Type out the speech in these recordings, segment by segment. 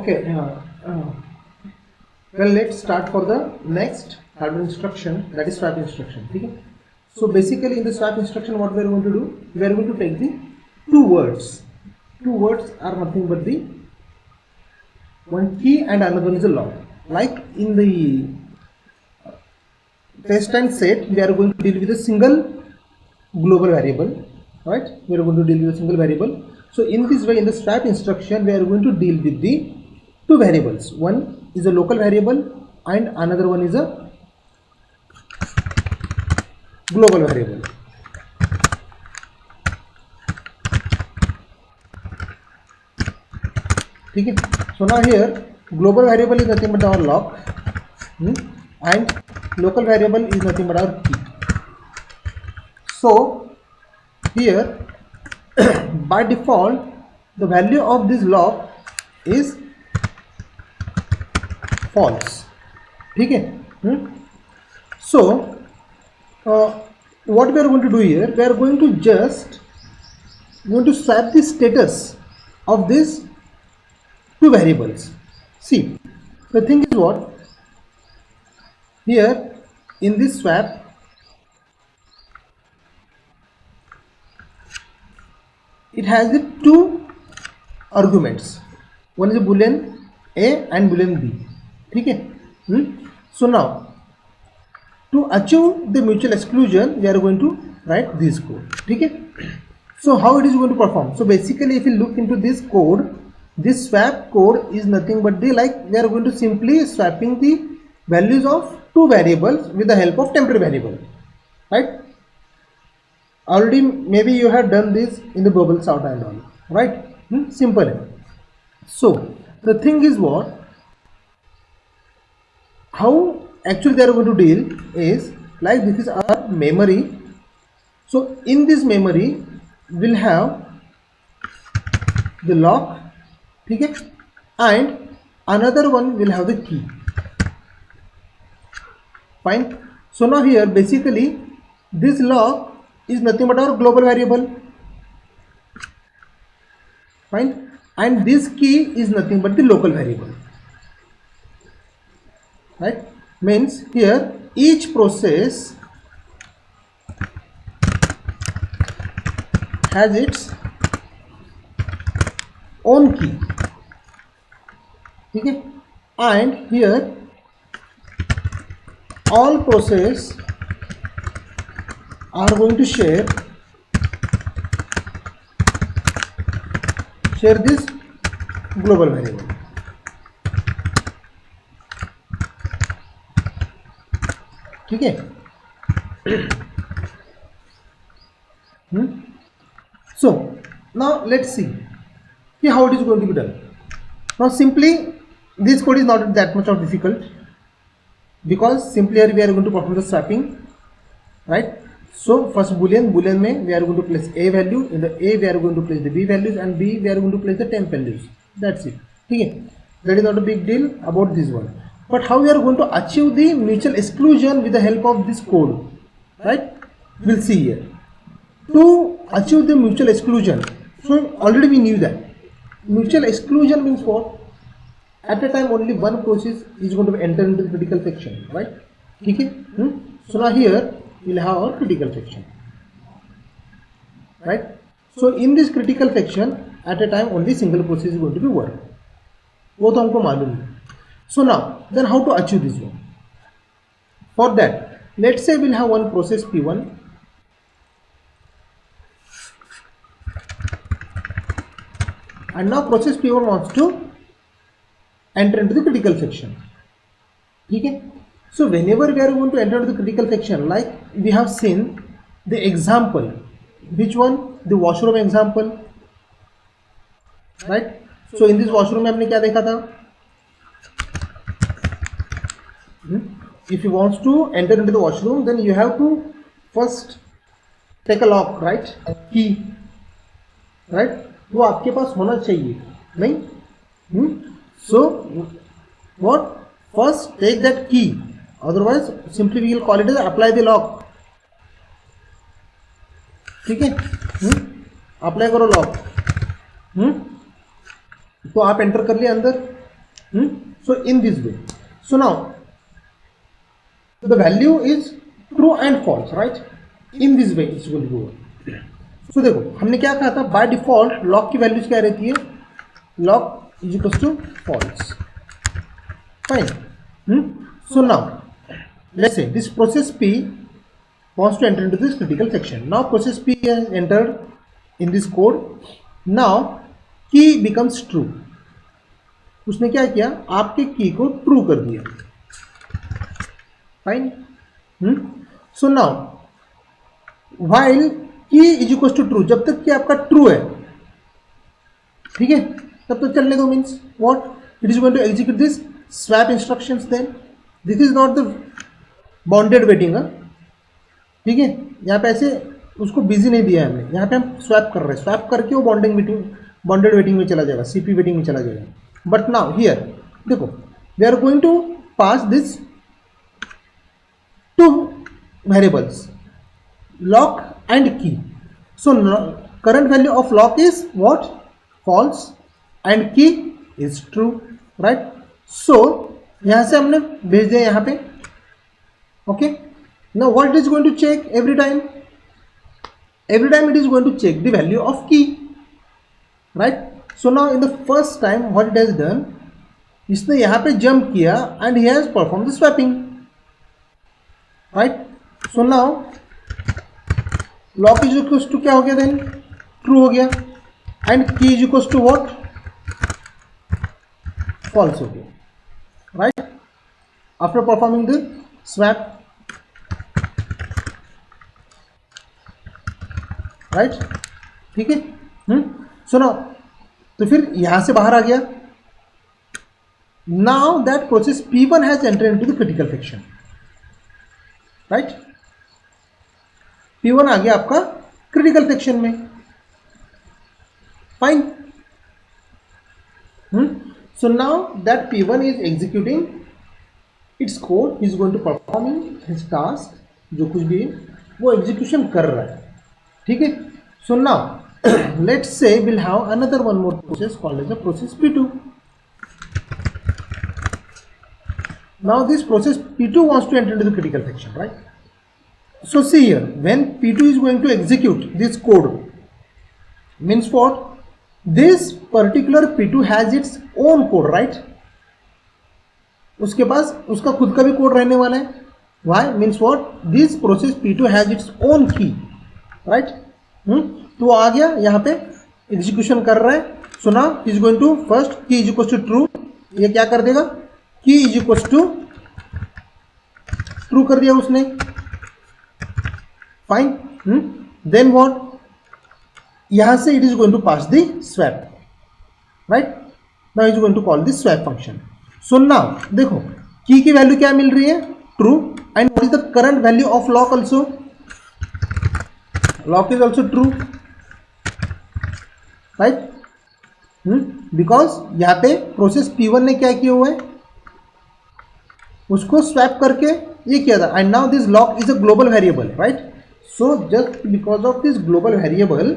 Okay, well, let's start for the next hardware instruction, that is swap instruction. Okay? So basically in the swap instruction what we are going to do, we are going to take the two words. Two words are nothing but the one key and another one is a lock. Like in the test and set, we are going to deal with a single global variable, right? We are going to deal with a single variable. So in this way, in the swap instruction, we are going to deal with the two variables. One is a local variable and another one is a global variable. Okay. So now here global variable is nothing but our lock, and local variable is nothing but our key. So here by default the value of this lock is false. Okay. So what we are going to do here, we are going to swap the status of these two variables. See, the thing is what, here in this swap it has the two arguments. One is a boolean A and boolean B. Okay. So now to achieve the mutual exclusion, we are going to write this code. Okay. So how it is going to perform? So basically if you look into this code, this swap code is nothing but the, like, we are going to simply swapping the values of two variables with the help of temporary variable, right? Already maybe you have done this in the bubble sort and all, right? Simple. So the thing is what, how actually they are going to deal is, like, this is our memory. So in this memory we'll have the lock, okay, and another one will have the key. Fine. So now here basically this lock is nothing but our global variable. Fine. And this key is nothing but the local variable. Right? Means here each process has its own key. Okay? And here all process are going to share this global variable. Okay. So now let's see how it is going to be done. Now simply this code is not that much of difficult, because simply here we are going to perform the swapping, right? So first boolean mein we are going to place A value, in the A we are going to place the B values, and B we are going to place the temp values. That's it. Okay. That is not a big deal about this one. But how we are going to achieve the mutual exclusion with the help of this code, right? We'll see here. To achieve the mutual exclusion, so already we knew that mutual exclusion means what? At a time only one process is going to enter into the critical section, right? Okay. So now here we'll have our critical section, right? So in this critical section, at a time only single process is going to be work. वो तो हमको मालूम है. So now then how to achieve this one? For that, let's say we'll have one process P1, and now process P1 wants to enter into the critical section. Okay. So whenever we are going to enter into the critical section, like we have seen the example, which one? The washroom example, right? So in this washroom में हमने क्या देखा था? If you want to enter into the washroom, then you have to first take a lock, right? Key, right? वो आपके पास होना चाहिए, नहीं? So what? First take that key. Otherwise simply we will call it as apply the lock. ठीक है? Apply करो lock. तो आप एंटर कर लिए अंदर, So in this way, so now the value is true and false, right? In this way it's going to go. So देखो हमने क्या कहा था, बाय डिफॉल्ट लॉग की वैल्यूज क्या रहती है, log is equals to false. Fine. So now let's say this process P wants to enter into this critical section. Now process P has entered in this code. Now key becomes true. उसने क्या किया, आपके की को true कर दिया. Fine. So now while की is equal to true, जब तक कि आपका ट्रू है, ठीक है, तब तक चलने दो. Means what, it is going to execute this swap instructions. Then this is not the bounded waiting. ठीक है, यहाँ पे ऐसे उसको बिजी नहीं दिया है हमने, यहाँ पे हम स्वैप कर रहे हैं. स्वैप करके वो बाउंडेड वेटिंग में चला जाएगा, सीपी वेटिंग में चला जाएगा. बट नाउ हियर देखो, we are going to pass this two variables, lock and key. So current value of lock is what, false, and key is true, right. सो यहाँ से हमने भेज दिया यहाँ पे. Okay, now what is going to check every time, every time it is going to check the value of key, right. So now in the first time what it has done, इसने यहाँ पे jump किया and he has performed the swapping, right. So now lock is equals to क्या हो गया, then true हो गया, and key is equals to what, false हो गया, right, after performing the swap, right. ठीक है. सुनो, तो फिर यहां से बाहर आ गया. Now that process P1 has enter into the critical section, right. P1 आ गया आपका क्रिटिकल सेक्शन में. Fine. So now that P1 is executing its code, is going to performing his task, जो कुछ भी वो एग्जीक्यूशन कर रहा है. ठीक है. So now let's say will have another one more process called as the process P2. Now this process P2 wants to enter into the critical section, right. So see here, when P2 is going to execute this code, means what, this particular P2 has its own code, right. उसके पास उसका खुद का भी code रहने वाला है. Why, means what, this process P2 has its own key, right. तो आ गया यहाँ पे एग्जीक्यूशन कर रहा है. So now is going to first key is equal to true, ये क्या कर देगा, की इज इक्वल टू ट्रू कर दिया उसने. फाइन. देन व्हाट, यहां से it is going to pass the swap, right. Now is going to call this swap function. So now देखो की वैल्यू क्या मिल रही है, true, and what is the current value of lock also, lock is also true, right. Because यहाँ पे process P1 ने क्या किया हुआ है, उसको स्वैप करके ये किया था. And now this lock is a global variable, right. So just because of this global variable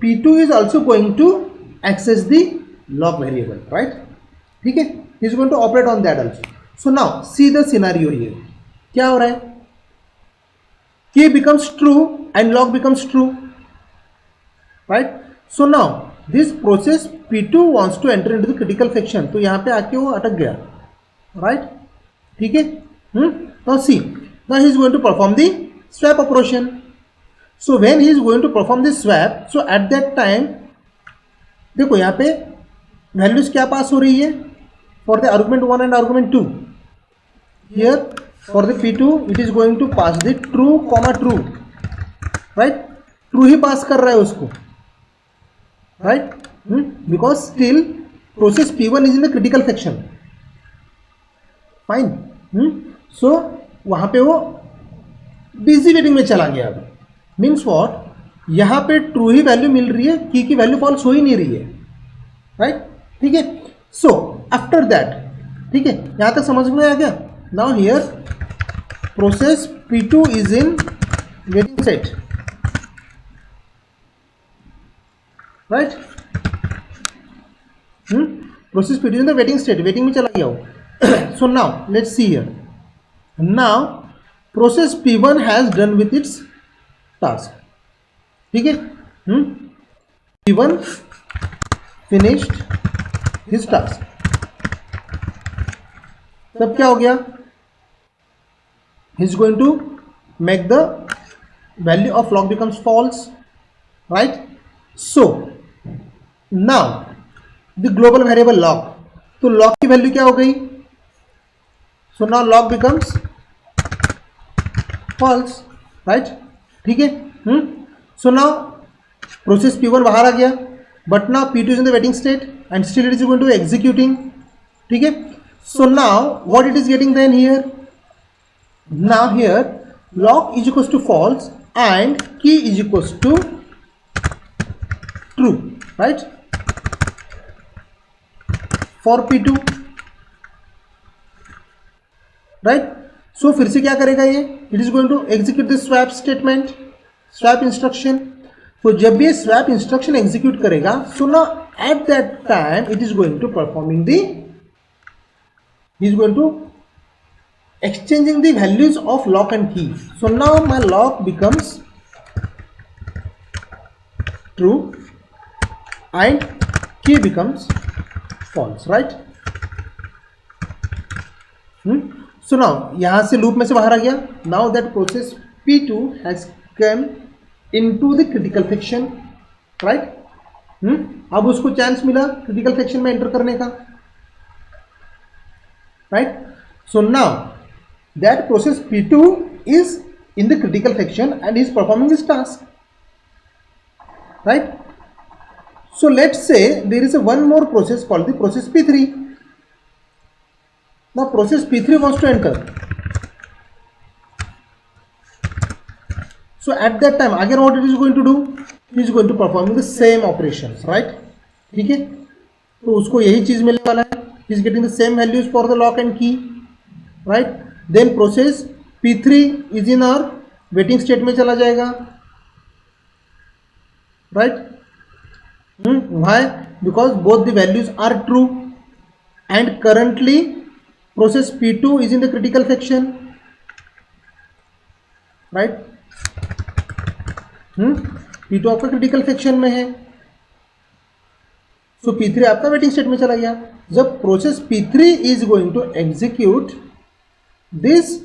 P2 is also going to access the lock variable, right. ठीक है, is going to operate on that also. So now see the scenario here, क्या हो रहा है, key becomes true and lock becomes true, right. So now this process P2 wants to enter into the critical section, तो यहाँ पे आके वो अटक गया, right. ठीक है. Now see, now he is going to perform the swap operation. So when he is going to perform the swap, so at that time देखो यहाँ पे वैल्यूज क्या पास हो रही है, for the argument 1 and argument 2. Here for the P2 it is going to pass the true comma true, right. true ही पास कर रहा है उसको, right. because still process P1 is in the critical section. fine. so वहां पे वो busy waiting में चला गया. अभी मीन्स वॉट, यहाँ पे ट्रू ही वैल्यू मिल रही है, की वैल्यू फॉल्स हो ही नहीं रही है, राइट. ठीक है. सो आफ्टर दैट, ठीक है, यहाँ तक समझ में आ गया. Now here process P2 is in waiting set, right. Process P2 in the waiting state, waiting में चला गया हो. सो now let's see here. Now process P1 has done with its task. ठीक है, P1 फिनिश्ड हिज टास्क. तब क्या हो गया? he is going to make the value of log becomes false, right? So now the global variable log, तो log की value क्या हो गई? so now log becomes false, right? ठीक है. so now process P1 बाहर आ गया, but now P2 is in the waiting state and still it is going to executing. ठीक है. so now what it is getting then here? now here log is equals to false and key is equals to true, right? for P2, right? so फिर से क्या करेगा ये? it is going to execute the swap statement, swap instruction. तो जब ये swap instruction execute करेगा, so now at that time it is going to performing the, he is going to exchanging the values of lock and key. so now my lock becomes true and key becomes false, right? so now यहां से loop में से बाहर आ गया. now that process P2 has come into the critical section, right? अब उसको chance मिला क्रिटिकल सेक्शन में एंटर करने का, right? so now that process P2 is in the critical section and is performing this task, right? so let's say there is a one more process called the process P3. now process P3 wants to enter. so at that time again what it is going to do? it is going to perform the same operations, right? ठीक है, तो उसको यही चीज मिलने वाला है. he is getting the same values for the lock and key, right? then process P3 is in our waiting state में चला जाएगा, right? why? because both the values are true and currently process P2 is in the critical section, right? P2 आपका critical section में है, so P3 आपका waiting state में चला गया. जब process P3 is going to execute this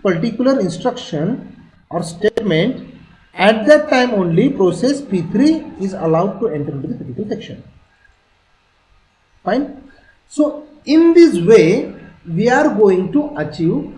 particular instruction or statement, at that time only process P3 is allowed to enter into the critical section. Fine. so in this way we are going to achieve